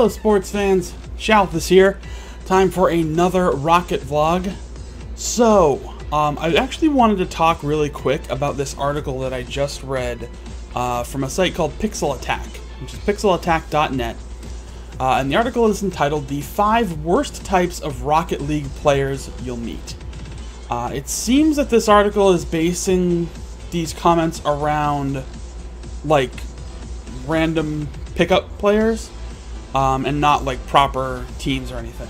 Hello sports fans, Shalthis here. Time for another Rocket vlog. So, I actually wanted to talk really quick about this article that I just read from a site called Pixel Attack, which is pixelattack.net. And the article is entitled, "The 5 Worst Types of Rocket League Players You'll Meet." It seems that this article is basing these comments around, like, random pickup players, and not, like, proper teams or anything.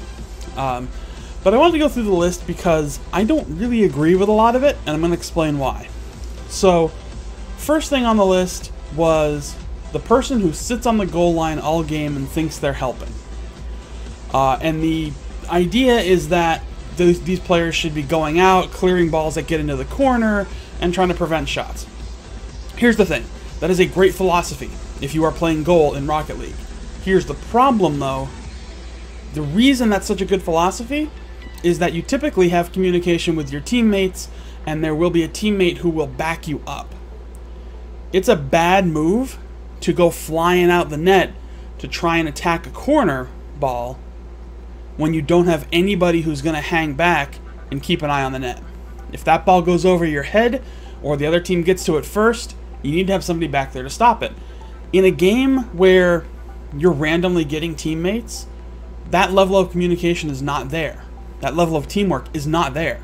But I wanted to go through the list because I don't really agree with a lot of it, and I'm going to explain why. So, first thing on the list was the person who sits on the goal line all game and thinks they're helping. And the idea is that these players should be going out, clearing balls that get into the corner, and trying to prevent shots. Here's the thing. That is a great philosophy if you are playing goal in Rocket League. Here's the problem, though. The reason that's such a good philosophy is that you typically have communication with your teammates, and there will be a teammate who will back you up. It's a bad move to go flying out the net to try and attack a corner ball when you don't have anybody who's going to hang back and keep an eye on the net. If that ball goes over your head, or the other team gets to it first, you need to have somebody back there to stop it. In a game where you're randomly getting teammates, that level of communication is not there. That level of teamwork is not there.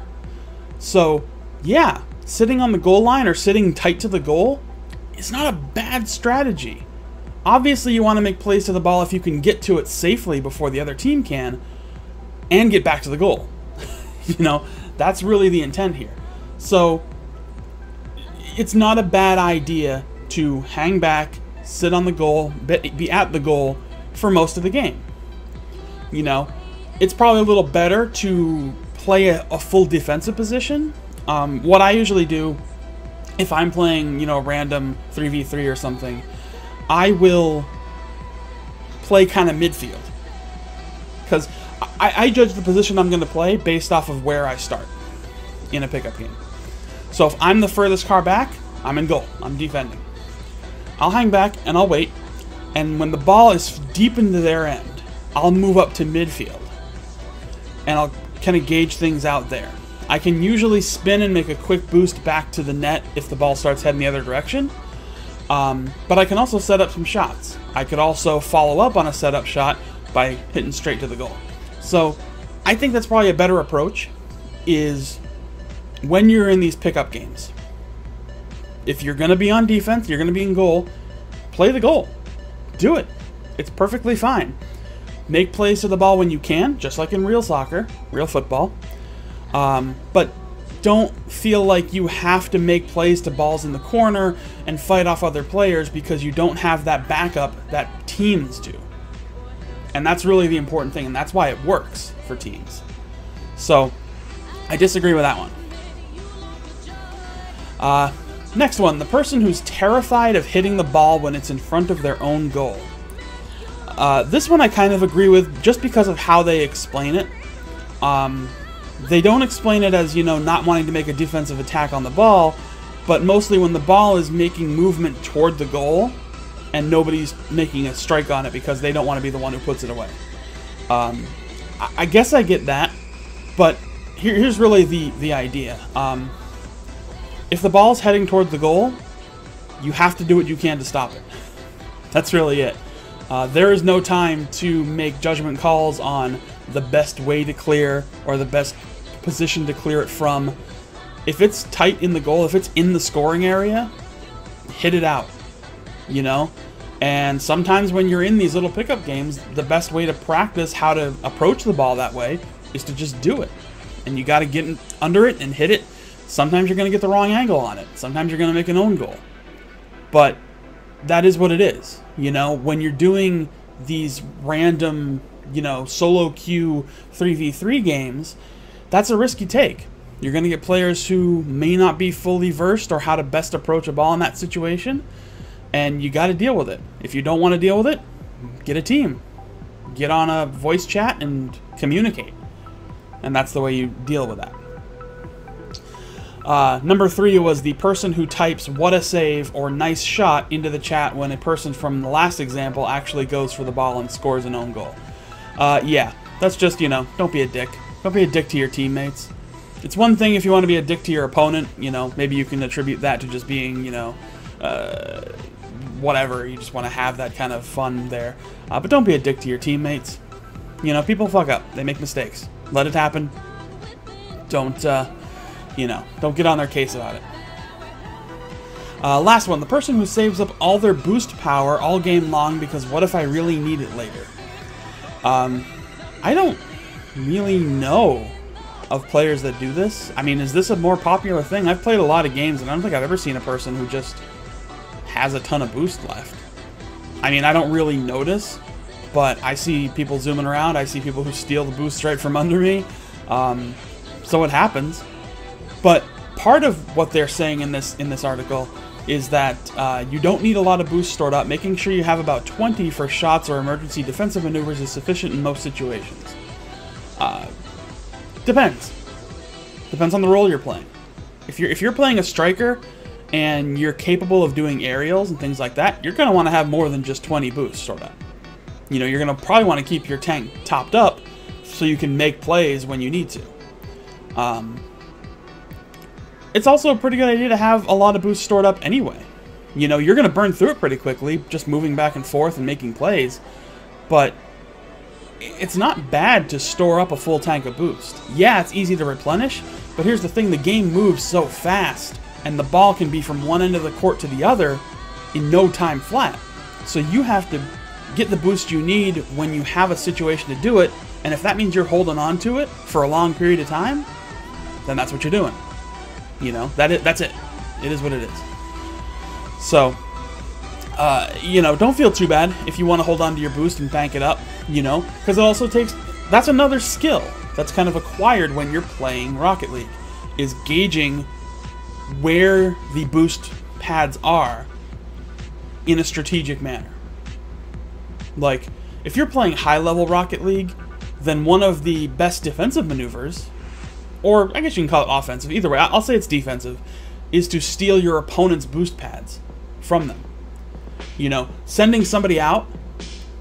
So, yeah, sitting on the goal line or sitting tight to the goal is not a bad strategy. Obviously, you want to make plays to the ball if you can get to it safely before the other team can, and get back to the goal. You know, that's really the intent here. So, it's not a bad idea to hang back, sit on the goal, be at the goal for most of the game. You know, it's probably a little better to play a full defensive position. What I usually do, if I'm playing, you know, a random 3v3 or something, I will play kind of midfield. Because I judge the position I'm going to play based off of where I start in a pickup game. So if I'm the furthest car back, I'm in goal. I'm defending. I'll hang back and I'll wait. And when the ball is deep into their end, I'll move up to midfield. And I'll kind of gauge things out there. I can usually spin and make a quick boost back to the net if the ball starts heading the other direction. But I can also set up some shots. I could also follow up on a setup shot by hitting straight to the goal. So I think that's probably a better approach, is when you're in these pickup games. If you're going to be on defense, you're going to be in goal, play the goal. Do it. It's perfectly fine. Make plays to the ball when you can, just like in real soccer, real football. But don't feel like you have to make plays to balls in the corner and fight off other players because you don't have that backup that teams do. And that's really the important thing, and that's why it works for teams. So, I disagree with that one. Next one, the person who's terrified of hitting the ball when it's in front of their own goal. This one I kind of agree with just because of how they explain it. They don't explain it as, you know, not wanting to make a defensive attack on the ball, but mostly when the ball is making movement toward the goal and nobody's making a strike on it because they don't want to be the one who puts it away. I guess I get that, but here's really the idea. If the ball's heading toward the goal, you have to do what you can to stop it. That's really it. There is no time to make judgment calls on the best way to clear or the best position to clear it from. If it's tight in the goal, if it's in the scoring area, hit it out, you know? And sometimes when you're in these little pickup games, the best way to practice how to approach the ball that way is to just do it. And you got to get under it and hit it. Sometimes you're going to get the wrong angle on it. Sometimes you're going to make an own goal. But that is what it is. You know, when you're doing these random, you know, solo queue 3v3 games, that's a risk you take. You're going to get players who may not be fully versed or how to best approach a ball in that situation, and you got to deal with it. If you don't want to deal with it, get a team. Get on a voice chat and communicate. And that's the way you deal with that. Number 3 was the person who types "what a save" or "nice shot" into the chat when a person from the last example actually goes for the ball and scores an own goal. Yeah, that's just, you know, don't be a dick. Don't be a dick to your teammates. It's one thing if you want to be a dick to your opponent, you know, maybe you can attribute that to just being, you know, whatever, you just want to have that kind of fun there. But don't be a dick to your teammates. You know, people fuck up. They make mistakes. Let it happen. Don't, you know, don't get on their case about it. Last one, the person who saves up all their boost power all game long because what if I really need it later? I don't really know of players that do this. I mean, is this a more popular thing? I've played a lot of games and I don't think I've ever seen a person who just has a ton of boost left. I mean, I don't really notice, but I see people zooming around. I see people who steal the boosts right from under me. So it happens. But part of what they're saying in this article is that you don't need a lot of boosts stored up. Making sure you have about 20 for shots or emergency defensive maneuvers is sufficient in most situations. Depends. Depends on the role you're playing. If you're playing a striker and you're capable of doing aerials and things like that, you're going to want to have more than just 20 boosts stored up. You know, you're going to probably want to keep your tank topped up so you can make plays when you need to. It's also a pretty good idea to have a lot of boosts stored up anyway. You know, you're going to burn through it pretty quickly, just moving back and forth and making plays. But it's not bad to store up a full tank of boost. Yeah, it's easy to replenish, but here's the thing, the game moves so fast, and the ball can be from one end of the court to the other in no time flat. So you have to get the boost you need when you have a situation to do it, and if that means you're holding on to it for a long period of time, then that's what you're doing. You know, that's it. It is what it is. So, you know, don't feel too bad if you want to hold on to your boost and bank it up, you know, because it also takes, that's another skill that's kind of acquired when you're playing Rocket League, is gauging where the boost pads are in a strategic manner. Like, if you're playing high-level Rocket League, then one of the best defensive maneuvers, or I guess you can call it offensive, either way, I'll say it's defensive, is to steal your opponent's boost pads from them. You know, sending somebody out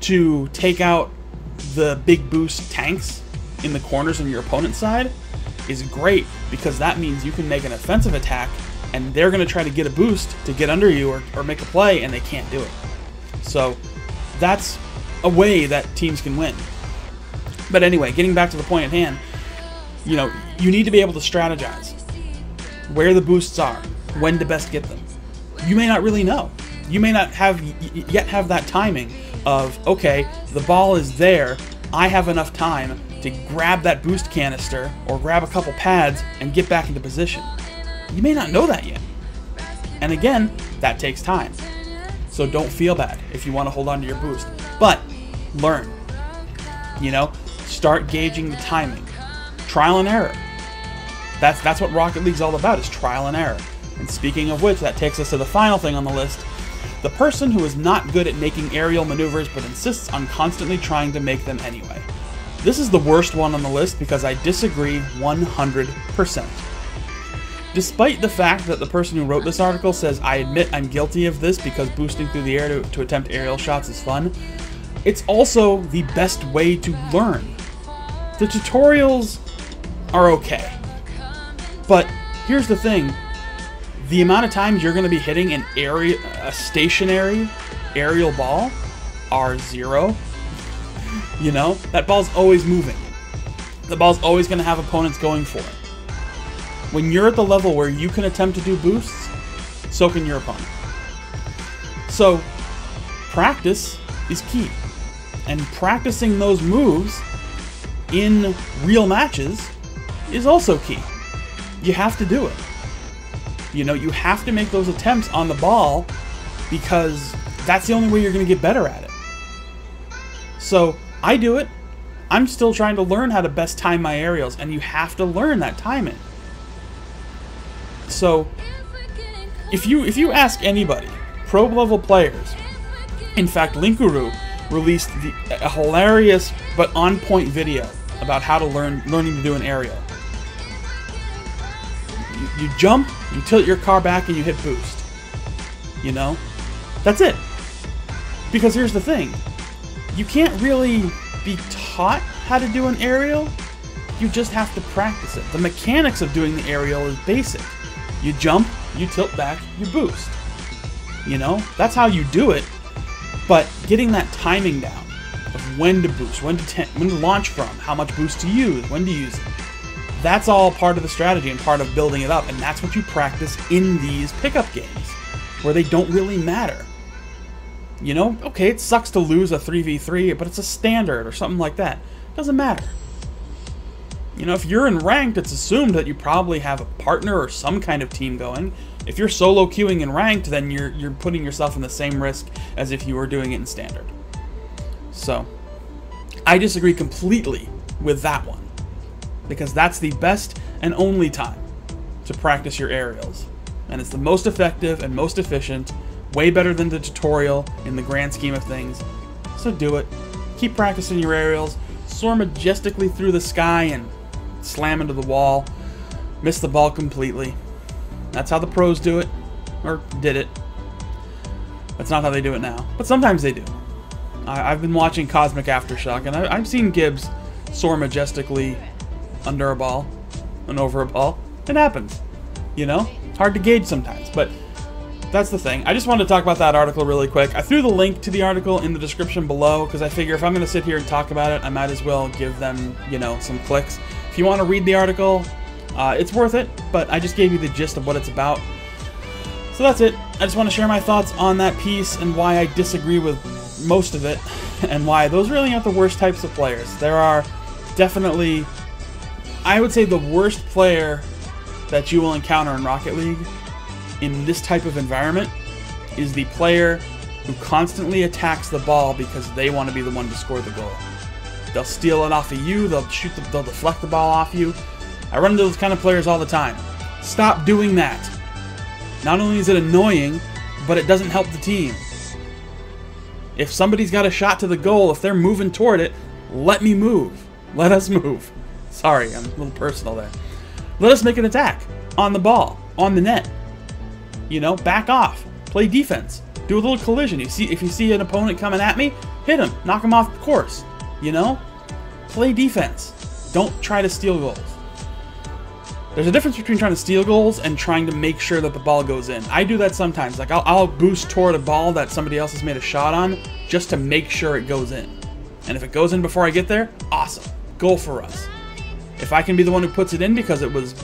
to take out the big boost tanks in the corners on your opponent's side is great, because that means you can make an offensive attack and they're going to try to get a boost to get under you or make a play, and they can't do it. So that's a way that teams can win. But anyway, getting back to the point at hand, you know, you need to be able to strategize where the boosts are, when to best get them. You may not really know. You may not yet have that timing of, okay, the ball is there, I have enough time to grab that boost canister or grab a couple pads and get back into position. You may not know that yet. And again, that takes time. So don't feel bad if you want to hold on to your boost. But learn. You know, start gauging the timing. Trial and error. That's what Rocket League's all about, is trial and error. And speaking of which, that takes us to the final thing on the list. The person who is not good at making aerial maneuvers but insists on constantly trying to make them anyway. This is the worst one on the list because I disagree 100%. Despite the fact that the person who wrote this article says, I admit I'm guilty of this because boosting through the air to attempt aerial shots is fun, it's also the best way to learn. The tutorials are okay. But here's the thing, the amount of times you're going to be hitting a stationary aerial ball are 0. You know, that ball's always moving. The ball's always going to have opponents going for it. When you're at the level where you can attempt to do boosts, so can your opponent. So, practice is key. And practicing those moves in real matches is also key. You have to do it. You know, you have to make those attempts on the ball because that's the only way you're going to get better at it. So, I do it. I'm still trying to learn how to best time my aerials, and you have to learn that timing. So, if you ask anybody, pro level players, in fact, Linkuru released a hilarious but on point video about how to learning to do an aerial. You jump, you tilt your car back, and you hit boost. You know? That's it. Because here's the thing. You can't really be taught how to do an aerial. You just have to practice it. The mechanics of doing the aerial is basic. You jump, you tilt back, you boost. You know? That's how you do it. But getting that timing down of when to boost, when to launch from, how much boost to use, when to use it. That's all part of the strategy and part of building it up. And that's what you practice in these pickup games, where they don't really matter. You know, okay, it sucks to lose a 3v3, but it's a standard or something like that. It doesn't matter. You know, if you're in ranked, it's assumed that you probably have a partner or some kind of team going. If you're solo queuing in ranked, then you're putting yourself in the same risk as if you were doing it in standard. So, I disagree completely with that one, because that's the best and only time to practice your aerials. And it's the most effective and most efficient, way better than the tutorial in the grand scheme of things. So do it. Keep practicing your aerials. Soar majestically through the sky and slam into the wall. Miss the ball completely. That's how the pros do it. Or did it. That's not how they do it now. But sometimes they do. I've been watching Cosmic Aftershock, and I've seen Gibbs soar majestically under a ball and over a ball. It happens. You know? Hard to gauge sometimes, but that's the thing. I just wanted to talk about that article really quick. I threw the link to the article in the description below because I figure if I'm going to sit here and talk about it, I might as well give them, you know, some clicks. If you want to read the article, it's worth it, but I just gave you the gist of what it's about. So that's it. I just want to share my thoughts on that piece and why I disagree with most of it and why those really aren't the worst types of players. There are definitely, I would say the worst player that you will encounter in Rocket League in this type of environment is the player who constantly attacks the ball because they want to be the one to score the goal. They'll steal it off of you, they'll deflect the ball off you. I run into those kind of players all the time. Stop doing that. Not only is it annoying, but it doesn't help the team. If somebody's got a shot to the goal, if they're moving toward it, let me move. Let us move. Sorry, I'm a little personal there. Let us make an attack on the ball, on the net. You know, back off. Play defense. Do a little collision. If you see an opponent coming at me, hit him. Knock him off the course. You know? Play defense. Don't try to steal goals. There's a difference between trying to steal goals and trying to make sure that the ball goes in. I do that sometimes. Like, I'll boost toward a ball that somebody else has made a shot on just to make sure it goes in. And if it goes in before I get there, awesome. Goal for us. If I can be the one who puts it in because it was,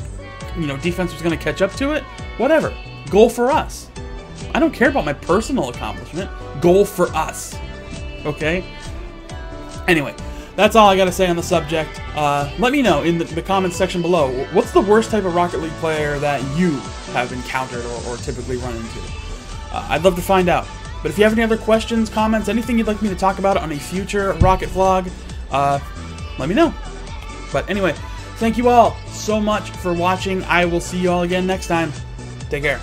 you know, defense was going to catch up to it, whatever. Goal for us. I don't care about my personal accomplishment. Goal for us. Okay? Anyway, that's all I got to say on the subject. Let me know in the comments section below. What's the worst type of Rocket League player that you have encountered or typically run into? I'd love to find out. But if you have any other questions, comments, anything you'd like me to talk about on a future Rocket vlog, let me know. But anyway, thank you all so much for watching. I will see you all again next time. Take care.